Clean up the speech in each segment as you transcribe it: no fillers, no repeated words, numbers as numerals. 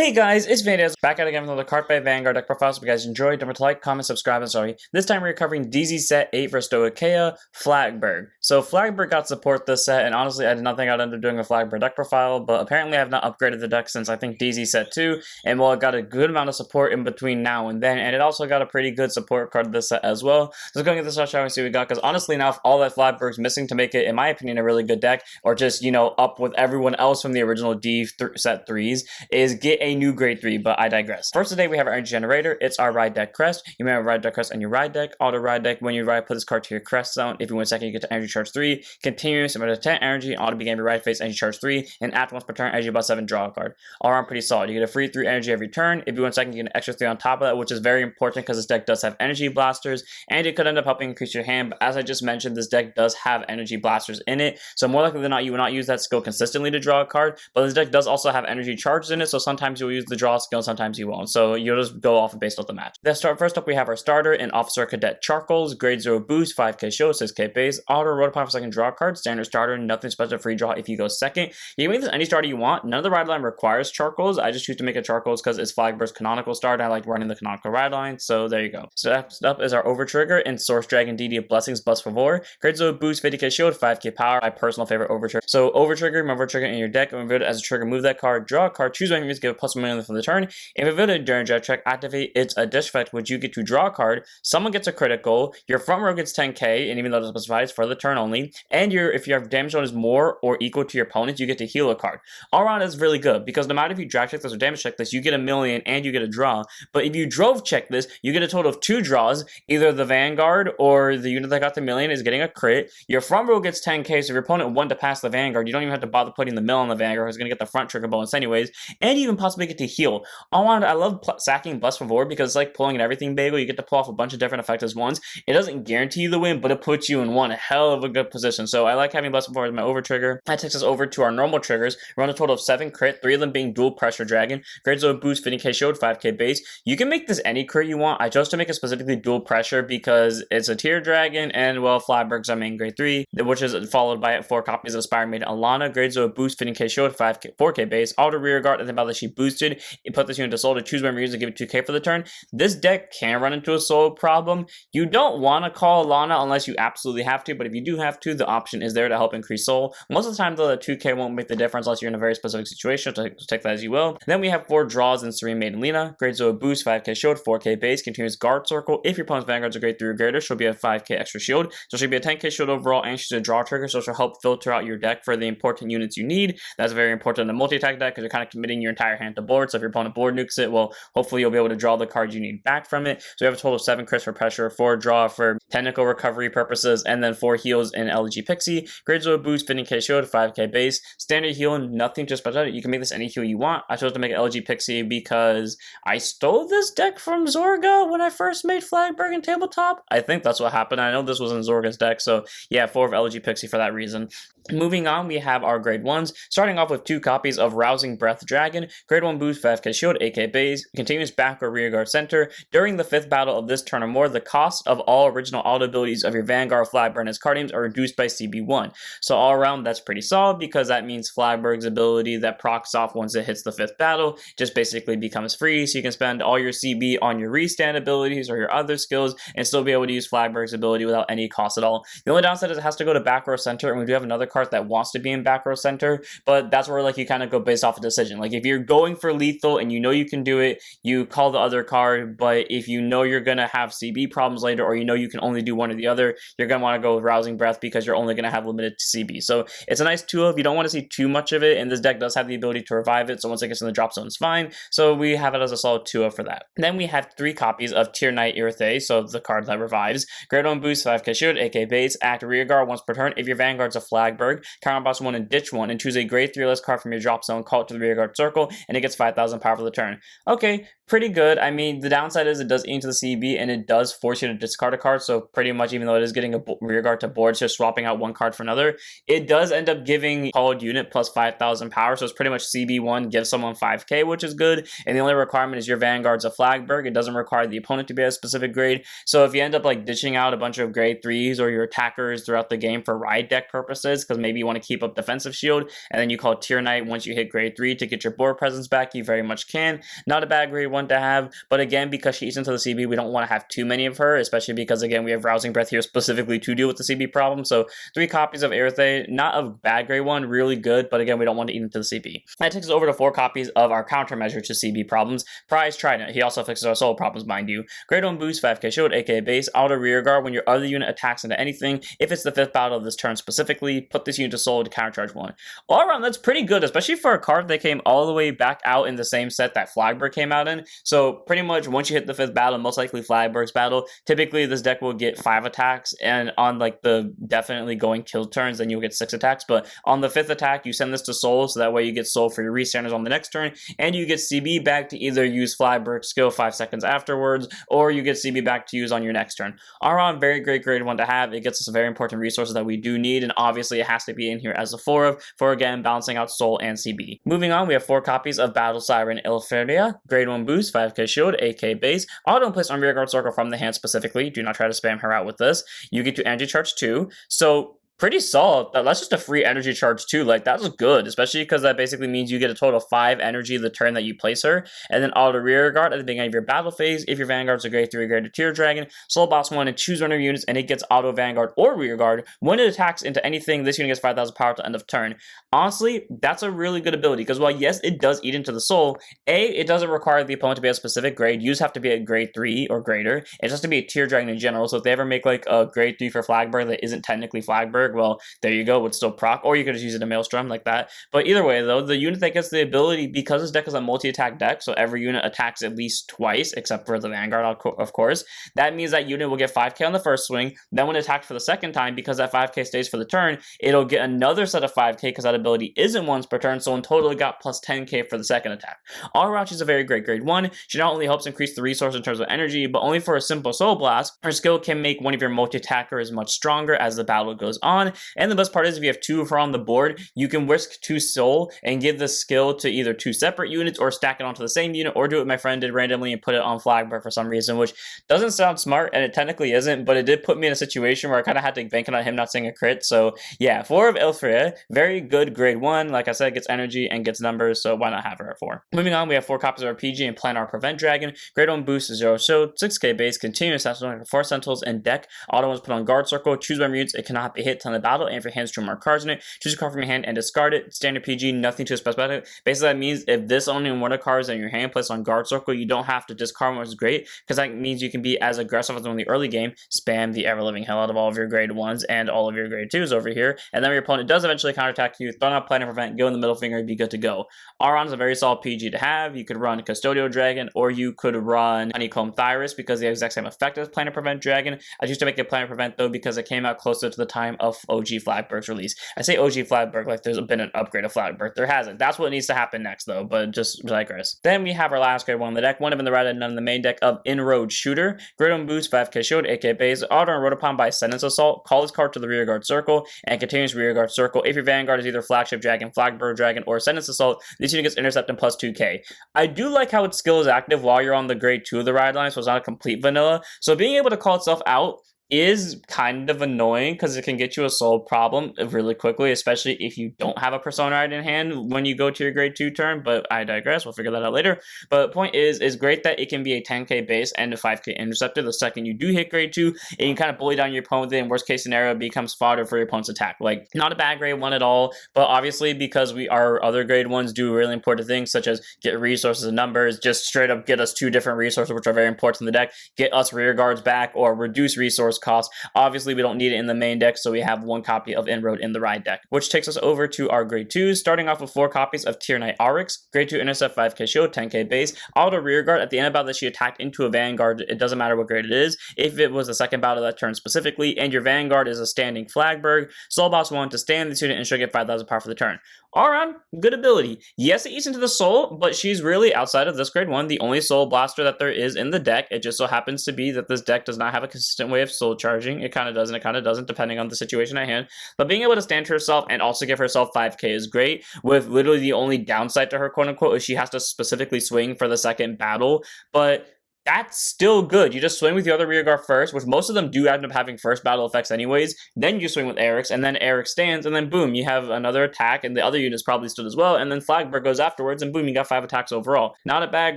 Hey guys, it's Vandas back at again with another card by Vanguard deck profile. So if you guys enjoyed, don't forget to like, comment, subscribe, and sorry. This time we're covering DZ set 8 for Stoicheia, Flagburg. So Flagburg got support this set, and honestly I did not think I'd end up doing a Flagburg deck profile, but apparently I have not upgraded the deck since I think DZ set 2, and well, it got a good amount of support in between now and then, and it also got a pretty good support card this set as well. So let's go get this shot and see what we got, because honestly now all that Flagburg's missing to make it, in my opinion, a really good deck, or just, you know, up with everyone else from the original D set 3s, is get a new grade 3, but I digress. First today we have our energy generator. It's our ride deck crest. You may have ride deck crest on your ride deck, auto ride deck. When you ride, put this card to your crest zone. If you win a second, you get to energy charge 3. Continuous, about 10 energy, auto begin your ride phase, energy charge 3, and after once per turn, energy about 7, draw a card. All around pretty solid. You get a free 3 energy every turn. If you win a second, you get an extra 3 on top of that, which is very important because this deck does have energy blasters, and it could end up helping increase your hand. But as I just mentioned, this deck does have energy blasters in it, so more likely than not, you will not use that skill consistently to draw a card. But this deck does also have energy charges in it, so sometimes you'll use the draw skill, sometimes you won't. So you'll just go off based off the match. First up, we have our starter in Officer Cadet Charcoals, grade 0 boost, 5k shield, 6k base, auto road upon for second draw card, standard starter, nothing special, free draw if you go second. You can make this any starter you want. None of the ride line requires Charcoals. I just choose to make it Charcoals because it's Flagburg's canonical starter. I like running the canonical ride line, so there you go. So next up is our Over Trigger in Source Dragon DD of Blessings, Bus Favor, grade 0 boost, 50k shield, 5k power, my personal favorite Over Trigger. So Over Trigger, remember Trigger in your deck, and reveal it as a trigger, move that card, draw a card, choose one units, give a plus 1 million for the turn. If revealed it during jet check, activate its a dish effect, which you get to draw a card, someone gets a critical, your front row gets 10k, and even though it specifies for the turn only, and if your damage zone is more or equal to your opponent, you get to heal a card. All around is really good, because no matter if you drag check this or damage check this, you get a million and you get a draw. But if you drove check this, you get a total of 2 draws. Either the Vanguard or the unit that got the million is getting a crit. Your front row gets 10k, so if your opponent won to pass the Vanguard, you don't even have to bother putting the mill on the Vanguard, who's going to get the front trigger bonus anyways, and you even possibly get to heal. All around, I love sacking Bus Favor because it's like pulling an everything bagel. You get to pull off a bunch of different effects once. It doesn't guarantee you the win, but it puts you in one hell of a good position. So I like having Bus Favor as my over trigger. That takes us over to our normal triggers. We're on a total of 7 crit, 3 of them being dual pressure dragon, grade 0 boost, 50k shield, 5k base. You can make this any crit you want. I chose to make it specifically dual pressure because it's a tier dragon, and well, Flagburg's our main grade 3, which is followed by 4 copies of Spire Maiden Alana, grade 0 boost, 50k shield, 4k base, auto rear guard, and then by the she boosted, you put this unit to soul to choose one reason to give it 2k for the turn. This deck can run into a soul problem. You don't want to call Alana unless you absolutely have to, but if you do have to, the option is there to help increase soul. Most of the time, though, the 2k won't make the difference unless you're in a very specific situation, so take that as you will. Then we have 4 draws in Serene Maiden Lena, grade 0 boost, 5k shield, 4k base, continuous guard circle. If your opponent's Vanguard's a grade 3 or greater, she'll be a 5k extra shield, so she'll be a 10k shield overall, and she's a draw trigger, so she'll help filter out your deck for the important units you need. That's very important in a multi-attack deck because you're kind of committing your entire hand to board, so if your opponent board nukes it, well, hopefully you'll be able to draw the cards you need back from it. So we have a total of 7 crits for pressure, 4 draw for technical recovery purposes, and then 4 heals in LG Pixie. Grade 0 boost, 50k shield, 5k base, standard heal, nothing to special. You can make this any heal you want. I chose to make it LG Pixie because I stole this deck from Zorga when I first made Flagburg and Tabletop. I think that's what happened. I know this was in Zorga's deck, so yeah, 4 of LG Pixie for that reason. Moving on, we have our grade 1s, starting off with 2 copies of Rousing Breath Dragon, grade 1 boost, 5k shield, 8k base, continuous back or rear guard center. During the 5th battle of this turn or more, the cost of all original auto abilities of your Vanguard, Flagburg, and his card names are reduced by CB1. So all around, that's pretty solid because that means Flagburg's ability that procs off once it hits the 5th battle just basically becomes free, so you can spend all your CB on your restand abilities or your other skills and still be able to use Flagburg's ability without any cost at all. The only downside is it has to go to back row center, and we do have another card that wants to be in back row center, but that's where like you kind of go based off a decision. Like if you're going for lethal and you know you can do it, you call the other card, but if you know you're gonna have CB problems later, or you know you can only do one or the other, you're gonna want to go with Rousing Breath because you're only gonna have limited CB. So it's a nice tool if you don't want to see too much of it, and this deck does have the ability to revive it, so once it gets in the drop zone, it's fine. So we have it as a solid 2 for that. Then we have 3 copies of Tier Knight Irithe, so the card that revives, grade 1 boost, 5k shield, 8k base, act rear guard once per turn. If your Vanguard's a Flagburg, counterboss 1 and ditch 1, and choose a grade 3 less card from your drop zone, call it to the rear guard circle, and it gets 5,000 power for the turn. Okay, pretty good. I mean, the downside is it does eat into the CB, and it does force you to discard a card, so pretty much even though it is getting a rear guard to board, it's just swapping out one card for another, it does end up giving called unit plus 5,000 power, so it's pretty much CB1 gives someone 5k, which is good, and the only requirement is your Vanguard's a Flagburg. It doesn't require the opponent to be at a specific grade, so if you end up like ditching out a bunch of grade 3s or your attackers throughout the game for ride deck purposes, because maybe you want to keep up defensive shield, and then you call Tier Knight once you hit grade 3 to get your board presence back, you very much can. Not a bad grade 1 to have, but again, because she eats into the CB, we don't want to have too many of her, especially because, again, we have Rousing Breath here specifically to deal with the CB problem. So 3 copies of Earthay, not a bad grade 1, really good, but again, we don't want to eat into the CB. That takes us over to 4 copies of our countermeasure to CB problems. Prize Trident. He also fixes our soul problems, mind you. Grade 1 boost, 5k shield, aka base, auto rear guard when your other unit attacks into anything. If it's the 5th battle of this turn specifically, put this unit to soul to countercharge 1. All around, that's pretty good, especially for a card that came all the way back out in the same set that Flagburg came out in. So pretty much once you hit the 5th battle, most likely Flagburg's battle, typically this deck will get 5 attacks, and on like the definitely going kill turns, then you'll get 6 attacks. But on the 5th attack, you send this to soul, so that way you get soul for your restanders on the next turn, and you get CB back to either use Flagburg's skill 5 seconds afterwards, or you get CB back to use on your next turn. All around, very great grade 1 to have. It gets us a very important resources that we do need, and obviously it has to be in here as a 4 of, for again, balancing out soul and CB. Moving on, we have 4 copies of Battle Siren Ilferia, grade 1 boost, 5k shield, AK base, auto place on rearguard circle from the hand specifically. Do not try to spam her out with this. You get to energy charge 2. So pretty solid. That's just a free energy charge too. Like, that's good, especially because that basically means you get a total of 5 energy the turn that you place her. And then auto rear guard at the beginning of your battle phase. If your vanguard's a grade 3 grade tier dragon, soul boss 1 and choose one of your units, and it gets auto vanguard or rear guard. When it attacks into anything, this unit gets 5,000 power till end of turn. Honestly, that's a really good ability because while yes, it does eat into the soul, it doesn't require the opponent to be a specific grade. You just have to be a grade 3 or greater. It just has to be a tier dragon in general. So if they ever make like a grade 3 for Flagburg that isn't technically Flagburg, well, there you go, would still proc, or you could just use it in Maelstrom like that. But either way, though, the unit that gets the ability, because this deck is a multi-attack deck, so every unit attacks at least twice, except for the Vanguard, of course, that means that unit will get 5k on the first swing. Then when attacked for the second time, because that 5k stays for the turn, it'll get another set of 5k because that ability isn't once per turn, so in total it got plus 10k for the second attack. All around, she's a very great grade 1. She not only helps increase the resource in terms of energy, but only for a simple Soul Blast. Her skill can make one of your multi-attackers much stronger as the battle goes on, and the best part is if you have 2 of her on the board, you can whisk 2 soul and give the skill to either 2 separate units or stack it onto the same unit, or do what my friend did randomly and put it on Flagburg for some reason, which doesn't sound smart, and it technically isn't, but it did put me in a situation where I kind of had to bank on him not seeing a crit. So yeah, 4 of Ilfrea, very good grade 1. Like I said, gets energy and gets numbers, so why not have her at 4? Moving on, we have 4 copies of our PG and Planar Prevent Dragon, grade 1 boost, 0 shield, 6k base, continuous Sentinels, 4 Sentinels in deck. Auto ones put on guard circle, choose one units, it cannot be hit on the battle, and if your hands 2 more cards in it, choose a card from your hand and discard it. Standard PG, nothing too special about it. Basically, that means if this only one of the cards in your hand placed on guard circle, you don't have to discard one, which is great, because that means you can be as aggressive as in the early game, spam the ever-living hell out of all of your grade 1s and all of your grade 2s over here, and then your opponent does eventually counterattack you, throw out Planar Prevent, go in the middle finger, be good to go. Aron is a very solid PG to have. You could run Custodial Dragon, or you could run Honeycomb Thyrus, because the exact same effect as Planar Prevent Dragon. I choose to make it Planar Prevent, though, because it came out closer to the time of OG Flagburg's release. I say OG Flagburg like there's been an upgrade of Flagburg. There hasn't. That's what needs to happen next, though, but just digress. Then we have our last grade 1 in the deck, one of in the red and none in the main deck of Inroad Shooter. Grade 1 boost, 5k shield, AK base, auto and wrote upon by Ascendance Assault. Call this card to the rearguard circle and continues rearguard circle. If your Vanguard is either Flagship Dragon, Flagburg Dragon, or Ascendance Assault, this unit gets intercept and plus 2k. I do like how its skill is active while you're on the grade 2 of the ride line, so it's not a complete vanilla. So being able to call itself out is kind of annoying because it can get you a soul problem really quickly, especially if you don't have a Persona Ride in hand when you go to your grade 2 turn, but I digress, we'll figure that out later. But the point is great that it can be a 10k base and a 5k interceptor the second you do hit grade 2, and you kind of bully down your opponent, in worst case scenario, it becomes fodder for your opponent's attack. Like, not a bad grade 1 at all, but obviously because our other grade 1s do really important things, such as get resources and numbers, just straight up get us 2 different resources, which are very important in the deck, get us rear guards back, or reduce resource costs. Obviously, we don't need it in the main deck, so we have 1 copy of Inroad in the ride deck, which takes us over to our grade 2s, starting off with 4 copies of Tier Knight Aurix, grade 2 intercept, 5k shield, 10k base, auto rear guard. At the end of battle that she attacked into a Vanguard, it doesn't matter what grade it is, if it was the second battle that turn specifically, and your Vanguard is a standing Flagburg, Soul Boss 1 to stand this unit and she'll get 5,000 power for the turn. All around, good ability. Yes, it eats into the soul, but she's really, outside of this grade 1, the only soul blaster that there is in the deck. It just so happens to be that this deck does not have a consistent way of soul charging. It kind of does and it kind of doesn't, depending on the situation at hand. But being able to stand to herself and also give herself 5k is great, with literally the only downside to her, quote unquote, is she has to specifically swing for the second battle. But that's still good. You just swing with the other rearguard first, which most of them do end up having first battle effects anyways. Then you swing with Eric's, and then Eric stands, and then boom, you have another attack, and the other units probably stood as well, and then Flagburg goes afterwards, and boom, you got 5 attacks overall. Not a bad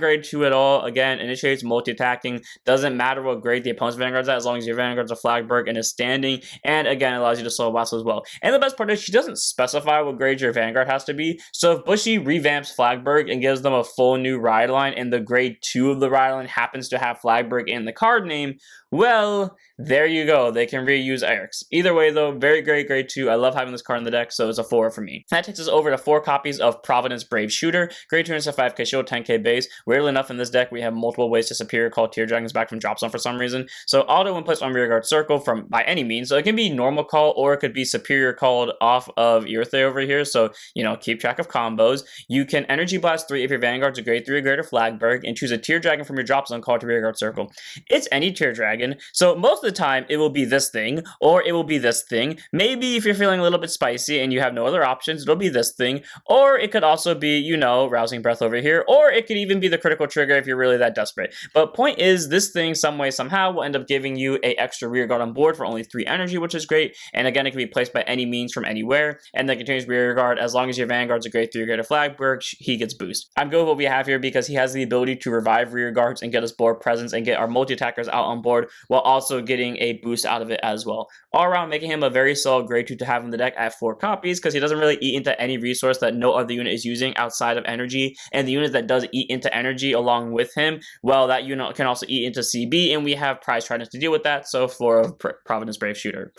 grade 2 at all. Again, initiates multi-attacking. Doesn't matter what grade the opponent's Vanguard's at, as long as your Vanguard's a Flagburg and is standing, and again, allows you to slow blast as well. And the best part is she doesn't specify what grade your Vanguard has to be, so if Bushy revamps Flagburg and gives them a full new ride line, and the grade 2 of the ride line happens to have Flagburg in the card name, well, there you go. They can reuse Eric's. Either way, though, very great grade 2. I love having this card in the deck, so it's a 4 for me. That takes us over to 4 copies of Prudence Brave Shooter. Grade 2 is a 5k shield, 10k base. Weirdly enough, in this deck, we have multiple ways to superior call Tear Dragons back from drop zone for some reason. So auto when placed on rearguard circle from by any means. So it can be normal call, or it could be superior called off of Earthay over here. So, keep track of combos. You can Energy Blast 3 if your Vanguard's a grade 3 or greater Flagburg, and choose a Tear Dragon from your drop zone called to rearguard circle. It's any Tear Dragon. So most of the time, it will be this thing, or it will be this thing. Maybe if you're feeling a little bit spicy and you have no other options, it'll be this thing. Or it could also be, Rousing Breath over here. Or it could even be the critical trigger if you're really that desperate. But point is, this thing, some way, somehow, will end up giving you a extra rearguard on board for only 3 energy, which is great. And again, it can be placed by any means from anywhere. And then continues rearguard. As long as your Vanguard's a grade 3 or greater Flagburg, he gets boost. I'm good with what we have here because he has the ability to revive rearguards and get us board presence and get our multi-attackers out on board, while also getting a boost out of it as well. All around, making him a very solid grade 2 to have in the deck at 4 copies, because he doesn't really eat into any resource that no other unit is using outside of energy, and the unit that does eat into energy along with him, well, that unit can also eat into CB, and we have Prize Tridents to deal with that, so 4 of Prudence Brave Shooter.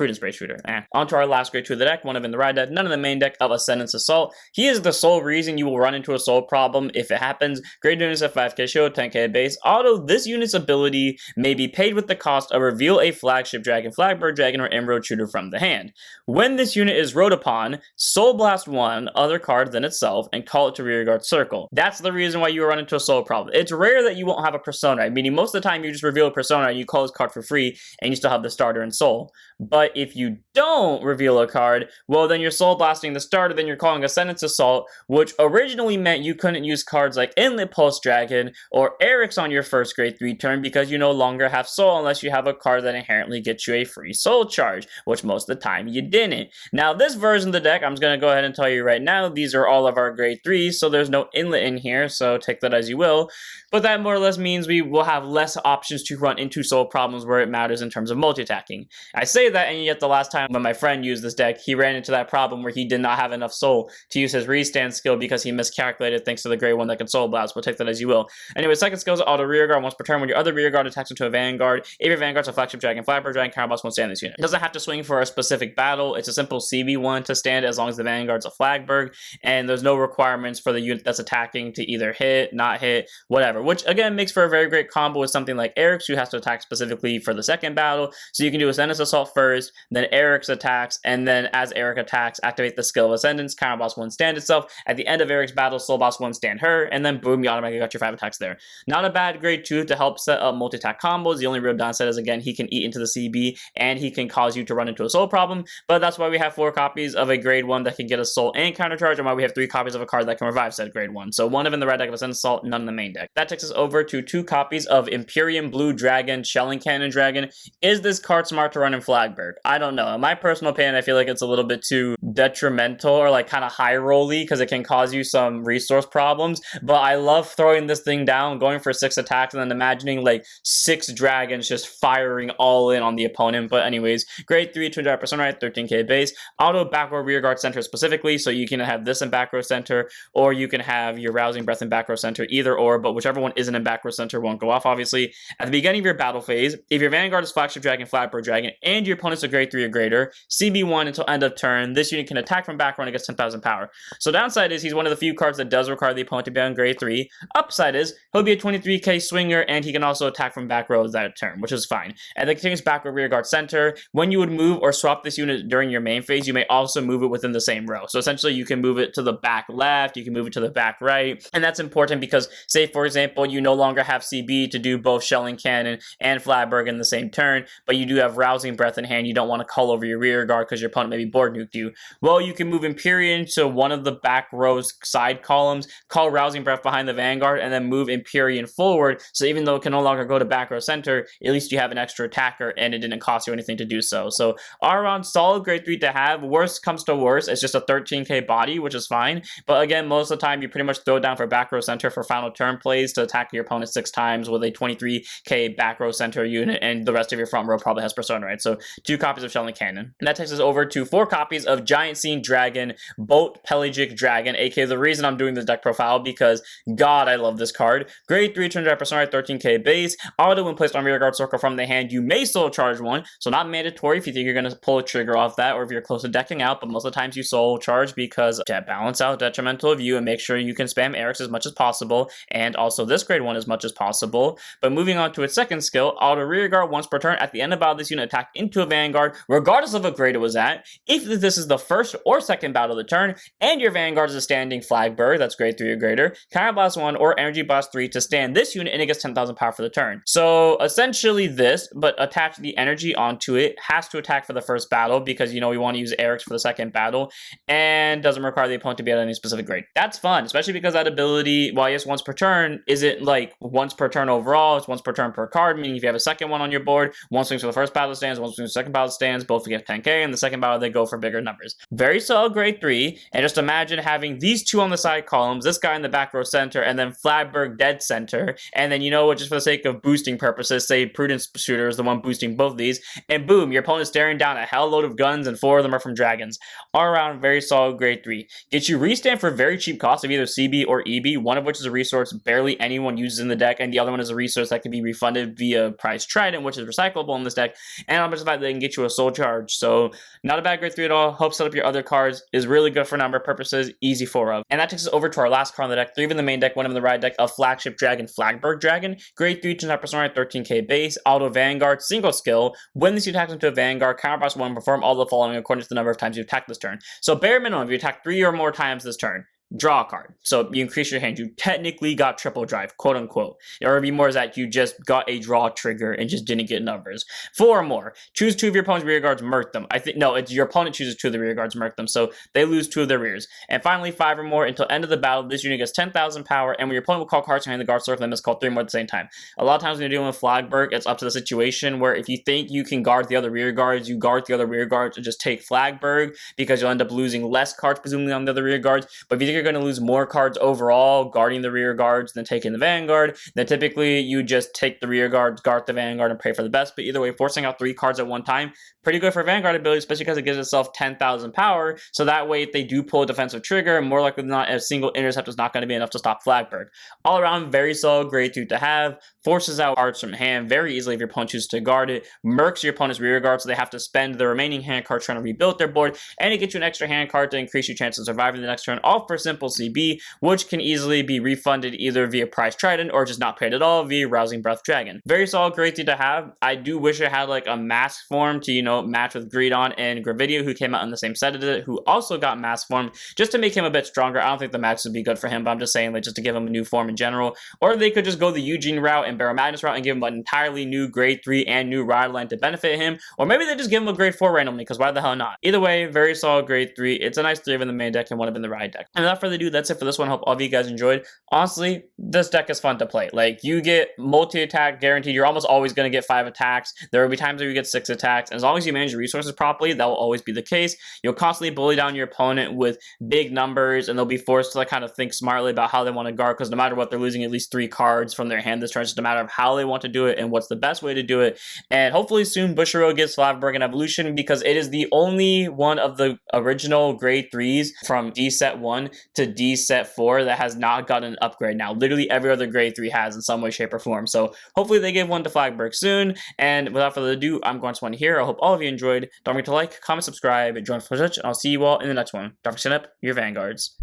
On to our last grade 2 of the deck, one of in the ride deck, none in the main deck, of Ascendance Assault. He is the sole reason you will run into a soul problem if it happens. Grade 2 is a 5k shield, 10k base. Although this unit's ability may be paid with the cost of reveal a Flagship Dragon, Flagburg Dragon, or Emerald Shooter from the hand. When this unit is rode upon, Soul Blast 1 other card than itself and call it to rearguard circle. That's the reason why you run into a soul problem. It's rare that you won't have a persona, meaning most of the time you just reveal a persona and you call this card for free and you still have the starter and soul. But if you don't reveal a card, well, then you're soul blasting the starter, then you're calling Ascendance Assault, which originally meant you couldn't use cards like Inlet Pulse Dragon or Eric's on your first grade 3 turn because you no longer have soul unless you have a card that inherently gets you a free soul charge, which most of the time you didn't. Now, this version of the deck, I'm just going to go ahead and tell you right now, these are all of our grade 3s, so there's no inlet in here, so take that as you will. But that more or less means we will have less options to run into soul problems where it matters in terms of multi-attacking. I say that, and yet the last time when my friend used this deck, he ran into that problem where he did not have enough soul to use his restand skill because he miscalculated thanks to the grade 1 that can soul blast, but take that as you will. Anyway, second skill is auto rearguard once per turn when your other rearguard attacks into a Vanguard. If your Vanguard's a Flagship Dragon, Flagburg Dragon, counter boss won't stand this unit. It doesn't have to swing for a specific battle. It's a simple CB1 to stand as long as the Vanguard's a Flagburg, and there's no requirements for the unit that's attacking to either hit, not hit, whatever, which again makes for a very great combo with something like Eric's, who has to attack specifically for the second battle. So you can do Ascendance Assault first, then Eric's attacks, and then as Eric attacks, activate the skill of Ascendance, counter boss 1 stand itself. At the end of Eric's battle, soul boss 1 stand her, and then boom, you automatically got your 5 attacks there. Not a bad grade 2 to help set up multi-attack combos. The only real downside is, again, he can eat into the CB, and he can cause you to run into a soul problem, but that's why we have 4 copies of a grade 1 that can get a soul and counter charge, and why we have 3 copies of a card that can revive said grade 1. So 1 of in the red deck of Ascendance Assault, none in the main deck. That takes us over to 2 copies of Imperium Blue Dragon, Shelling Cannon Dragon. Is this card smart to run in Flagburg? I don't know. In my personal opinion, I feel like it's a little bit too detrimental or like kind of high rolly because it can cause you some resource problems, but I love throwing this thing down, going for 6 attacks, and then imagining like 6 dragons just firing all in on the opponent. But anyways, grade 3, 200% right, 13k base. Auto back row rearguard center specifically, so you can have this in back row center, or you can have your Rousing Breath in back row center, either or, but whichever one isn't in back row center won't go off, obviously. At the beginning of your battle phase, if your Vanguard is Flagship Dragon, Flagburg Dragon, and your opponent's a grade 3 or greater, CB1 until end of turn, this unit can attack from back row and gets 10,000 power. So downside is he's one of the few cards that does require the opponent to be on grade 3. Upside is he'll be a 23k swinger, and he can also attack from back row that turn, which is fine. And then continues back row rearguard center. When you would move or swap this unit during your main phase, you may also move it within the same row. So essentially you can move it to the back left, you can move it to the back right, and that's important because, say for example, you no longer have CB to do both Shelling Cannon and Flagburg in the same turn, but you do have Rousing Breath in hand. You don't want to call over your rear guard because your opponent maybe board nuked you. Well, you can move Imperium to one of the back row's side columns, call Rousing Breath behind the Vanguard, and then move Imperium forward So even though it can no longer go to back row center, at least you have an extra attacker and it didn't cost you anything to do so. So all around solid grade 3 to have. Worst comes to worst, it's just a 13k body, which is fine. But again, most of the time you pretty much throw it down for back row center for final turn plays to attack your opponent 6 times with a 23k back row center unit, and the rest of your front row probably has Persona, right? So 2 copies of Shell and Cannon. And that takes us over to 4 copies of Giant Scene Dragon, Boat Pelagic Dragon, aka the reason I'm doing this deck profile, because God, I love this card. Grade 3 200 Persona, 13k base. Auto when placed on rearguard circle from the hand, you may soul charge one, so not mandatory if you think you're going to pull a trigger off that, or if you're close to decking out, but most of the times you soul charge because to balance out detrimental of you and make sure you can spam Eric's as much as possible, and also this grade 1 as much as possible. But moving on to its second skill, auto rearguard once per turn. At the end of battle, this unit attack into a vanguard, regardless of what grade it was at. If this is the first or second battle of the turn, and your vanguard is a standing Flagburg, that's grade 3 or greater, Counter Blast 1 or Energy Blast 3 to stand this unit, and it gets 10,000 power for the turn. So essentially this, but attach the energy onto it, has to attack for the first battle because, you know, we want to use Eric's for the second battle, and doesn't require the opponent to be at any specific grade. That's fun, especially because that ability, while yes, once per turn, isn't like once per turn overall, it's once per turn per card, meaning if you have a second one on your board, one swings for the first battle stands, one swings for the second battle stands, both get 10k, and the second battle they go for bigger numbers. Very solid grade 3, and just imagine having these 2 on the side columns, this guy in the back row center, and then Flagburg dead center, and then, you know what, just for the sake of boosting purposes, say Prudence shooter is the one boosting both of these, and boom, your opponent's staring down a hell load of guns, and 4 of them are from dragons. All around, very solid grade 3. Gets you restand for very cheap cost of either CB or EB, one of which is a resource barely anyone uses in the deck, and the other one is a resource that can be refunded via Prize Trident, which is recyclable in this deck, and on top of that, they can get you a soul charge. So not a bad grade 3 at all. Help set up your other cards, is really good for number purposes, easy 4 of. And that takes us over to our last card on the deck, 3 in the main deck, 1 in the ride deck, of Flagship Dragon, Flagburg Dragon, grade 3 to Persona, 13k base, auto Vanguard, single skill. When this attacks into a Vanguard, counterblast 1, perform all the following according to the number of times you attack this turn. So bare minimum, if you attack 3 or more times this turn, draw a card. So you increase your hand. You technically got triple drive, quote unquote. Or be more is that you just got a draw trigger and just didn't get numbers. 4 or more. Choose 2 of your opponent's rear guards, murk them. No, it's your opponent chooses 2 of the rear guards, murk them. So they lose 2 of their rears. And finally, 5 or more until end of the battle. This unit gets 10,000 power, and when your opponent will call cards behind the guard circle, they must call 3 more at the same time. A lot of times when you're dealing with Flagburg, it's up to the situation where if you think you can guard the other rear guards, you guard the other rear guards and just take Flagburg because you'll end up losing less cards presumably on the other rear guards. But if you think you're going to lose more cards overall, guarding the rear guards, than taking the vanguard, then typically you just take the rear guards, guard the vanguard, and pray for the best. But either way, forcing out 3 cards at one time, pretty good for vanguard ability, especially because it gives itself 10,000 power. So that way, if they do pull a defensive trigger, more likely than not, a single intercept is not going to be enough to stop Flagburg. All around, very solid grade 2 to have. Forces out cards from hand very easily if your opponent chooses to guard it. Murks your opponent's rear guard, so they have to spend the remaining hand cards trying to rebuild their board, and it gets you an extra hand card to increase your chance of surviving the next turn, all for simple CB, which can easily be refunded either via Prize Trident or just not paid at all via Rousing Breath Dragon. Very solid grade 3 to have. I do wish it had like a mask form to, you know, match with Greedon and Gravidia, who came out in the same set as it, who also got mask form, just to make him a bit stronger. I don't think the max would be good for him, but I'm just saying, like, just to give him a new form in general. Or they could just go the Eugene route and Barrow Madness route and give him an entirely new grade 3 and new ride line to benefit him. Or maybe they just give him a grade 4 randomly, because why the hell not? Either way, very solid grade 3. It's a nice 3 in the main deck and 1 in the ride deck. And without further ado, that's it for this one. Hope all of you guys enjoyed. Honestly, this deck is fun to play. Like, you get multi-attack guaranteed. You're almost always going to get 5 attacks. There will be times where you get 6 attacks. And as long as you manage your resources properly, that will always be the case. You'll constantly bully down your opponent with big numbers, and they'll be forced to, like, kind of think smartly about how they want to guard, because no matter what, they're losing at least 3 cards from their hand this turn. It's just a matter of how they want to do it and what's the best way to do it. And hopefully soon Bushiroad gives Flagburg an evolution, because it is the only one of the original grade 3s from D set 1 to D set 4 that has not gotten an upgrade now. Literally every other grade 3 has in some way, shape, or form. So hopefully they give one to Flagburg soon. And without further ado, I'm going to one here. I hope all of you enjoyed. Don't forget to like, comment, subscribe, join for such, and I'll see you all in the next one. Dr. Up, your Vanguards.